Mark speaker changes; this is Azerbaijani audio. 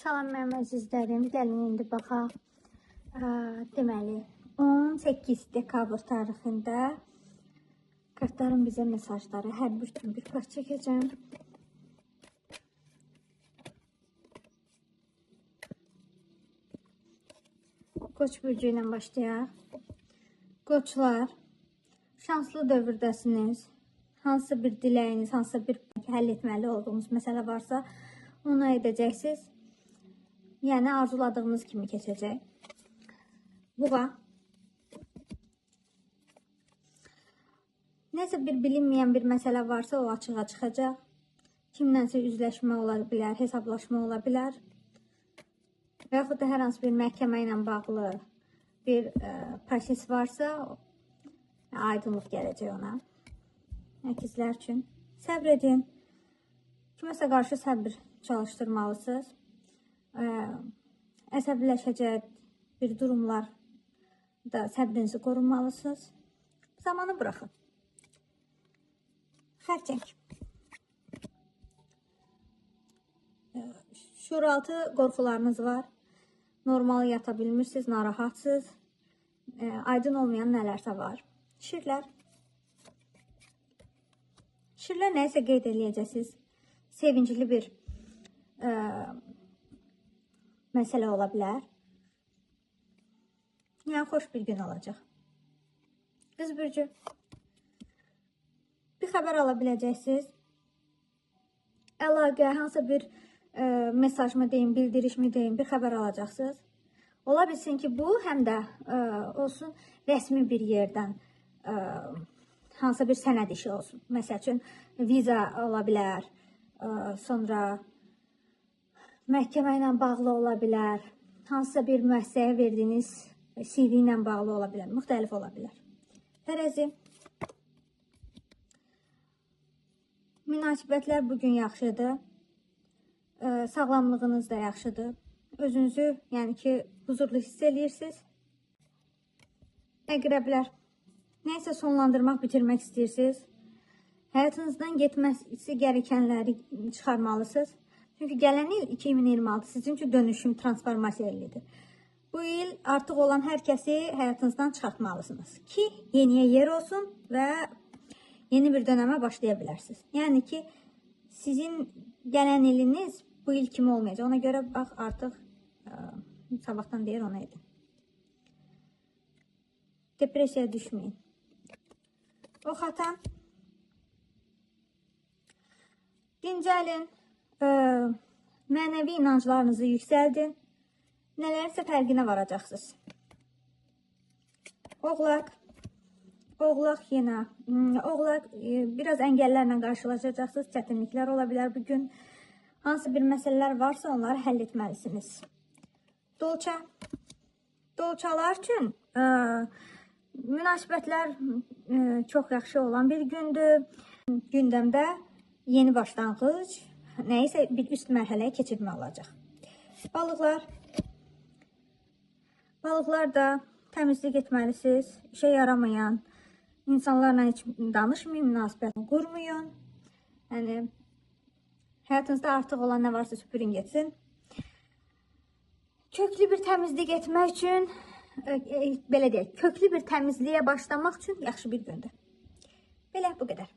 Speaker 1: Salam mənim əzizlərim, gəlin indi baxaq. Deməli, 18 dekabr tarixində kartların bizə mesajları, hər bir gün bir kart çəkəcəm. Qoç burcu ilə başlayaq. Qoçlar, şanslı dövrdəsiniz. Hansısa bir diləyiniz, hansısa bir həll etməli olduğunuz məsələ varsa, onu edəcəksiniz. Yəni, arzuladığınız kimi keçəcək. Buğa. Nəsə bir bilinməyən bir məsələ varsa, o açığa çıxacaq. Kimdənsə üzləşmə ola bilər, hesablaşma ola bilər. Və yaxud da hər hansı bir məhkəmə ilə bağlı bir proses varsa, aydınlıq gələcək ona. Əkizlər üçün. Səbr edin. Kiməsə qarşı səbr çalışdırmalısınız. Əsəbləşəcək bir durumlar da səbrinizi qorunmalısınız. Zamanı bıraxın. Xərçəng. Şuuraltı qorxularınız var. Normal yata bilmirsiniz, narahatsınız. Aydın olmayan nələrsə var. Şirlər. Şirlər nəyisə qeyd eləyəcəksiniz. Sevincli bir məsələ ola bilər. Yəni, xoş bir gün olacaq. Qız bürcü. Bir xəbər ala biləcəksiniz. Əlaqə, hansısa bir mesaj mı deyim, bildiriş mi deyim, bir xəbər alacaqsınız. Ola bilsin ki, bu həm də olsun rəsmi bir yerdən hansısa bir sənəd işi olsun. Məsəl üçün, viza ola bilər, sonra məhkəmə ilə bağlı ola bilər, hansısa bir müəssisəyə verdiyiniz CV ilə bağlı ola bilər, müxtəlif ola bilər. Tərəzi. Münasibətlər bugün yaxşıdır, sağlamlığınız da yaxşıdır, özünüzü, yəni ki, huzurlu hiss edirsiniz. Əqrəblər. Nəysə sonlandırmaq, bitirmək istəyirsiniz. Həyatınızdan getməsi gərəkənləri çıxarmalısınız. Çünki gələn il 2026 sizin üçün dönüşüm, transformasiya illidir. Bu il artıq olan hər kəsi həyatınızdan çıxartmalısınız ki, yeniyə yer olsun və yeni bir dönəmə başlaya bilərsiniz. Yəni ki, sizin gələn iliniz bu il kimi olmayacaq. Ona görə bax, artıq sabahdan deyir, ona edin. Depressiyaya düşməyin. Ox atan. Dincəlin. Mənəvi inanclarınızı yüksəldin. Nələrisə fərqinə varacaqsınız. Oğlaq. Oğlaq yenə. Oğlaq biraz əngəllərlə qarşılaşacaqsınız. Çətinliklər ola bilər bugün. Hansı bir məsələlər varsa onları həll etməlisiniz. Dolça. Dolçalar üçün münasibətlər çox yaxşı olan bir gündür. Gündəmdə yeni başlanğıc, nəyisə bir üst mərhələyə keçirmə olacaq. Balıqlar. Balıqlar da təmizlik etməlisiniz. İşə yaramayan insanlarla heç danışmayın, münasibətini qurmayın. Yəni, həyatınızda artıq olan nə varsa süpürün getsin. Köklü bir təmizlik etmək üçün, belə deyək, köklü bir təmizliyə başlamaq üçün yaxşı bir gündür. Belə, bu qədər.